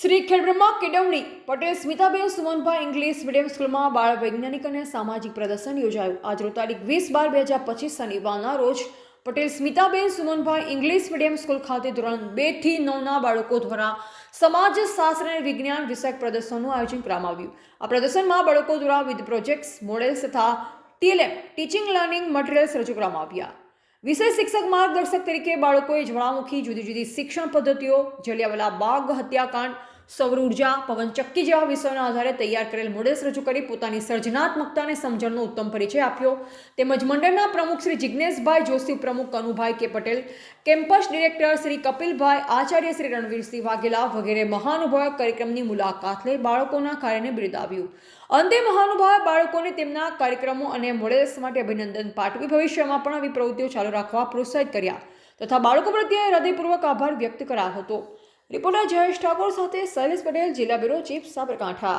શ્રી ખેડબ્રહ્મા કેળવણી Patel Smitaben Sumanbhai English medium સ્કૂલમાં બાળ વૈજ્ઞાનિક અને સામાજિક પ્રદર્શન યોજાયું। આજરોજ તારીખ 20/12/2025 શનિવારના રોજ Patel Smitaben Sumanbhai English medium school ખાતે ધોરણ 2 થી 9ના બાળકો દ્વારા સમાજશાસ્ત્ર અને વિજ્ઞાન વિષયક પ્રદર્શનનું આયોજન કરવામાં આવ્યું। આ પ્રદર્શનમાં બાળકો દ્વારા વિવિધ પ્રોજેક્ટ્સ, મોડેલ્સ તથા ટીએલએમ ટીચિંગ લર્નિંગ મટીરિયલ્સ રજૂ કરવામાં આવ્યા। વિષય શિક્ષક માર્ગદર્શક તરીકે બાળકોએ જ્વાળામુખી, જુદી જુદી શિક્ષણ પદ્ધતિઓ, જલિયાવાલા બાગ હત્યાકાંડ, સૌર ઉર્જા, પવનચક્કી જેવા વિષયોના આધારે તૈયાર કરેલ મોડેલ્સ રજૂ કરી પોતાની સર્જનાત્મકતા અને સમજણનો ઉત્તમ પરિચય આપ્યો। તેમજ મંડળના પ્રમુખ શ્રી જિજ્ઞેશભાઈ જોશી, પ્રમુખ કનુભાઈ કે પટેલ, કેમ્પસ ડિરેક્ટર શ્રી કપિલભાઈ, આચાર્ય શ્રી રણવીરસિંહ વાઘેલા વગેરે મહાનુભાવો કાર્યક્રમની મુલાકાત લઈ બાળકોના કાર્યને બિરદાવ્યું। અંતે મહાનુભાવે બાળકોને તેમના કાર્યક્રમો અને મોડેલ્સ માટે અભિનંદન પાઠવી ભવિષ્યમાં પણ આવી પ્રવૃત્તિઓ ચાલુ રાખવા પ્રોત્સાહિત કર્યા તથા બાળકો પ્રત્યે હૃદયપૂર્વક આભાર વ્યક્ત કરાયો હતો। રિપોર્ટર જયેશ ઠાકોર સાથે શૈલેષ પટેલ, જિલ્લા બ્યુરો ચીફ, સાબરકાંઠા।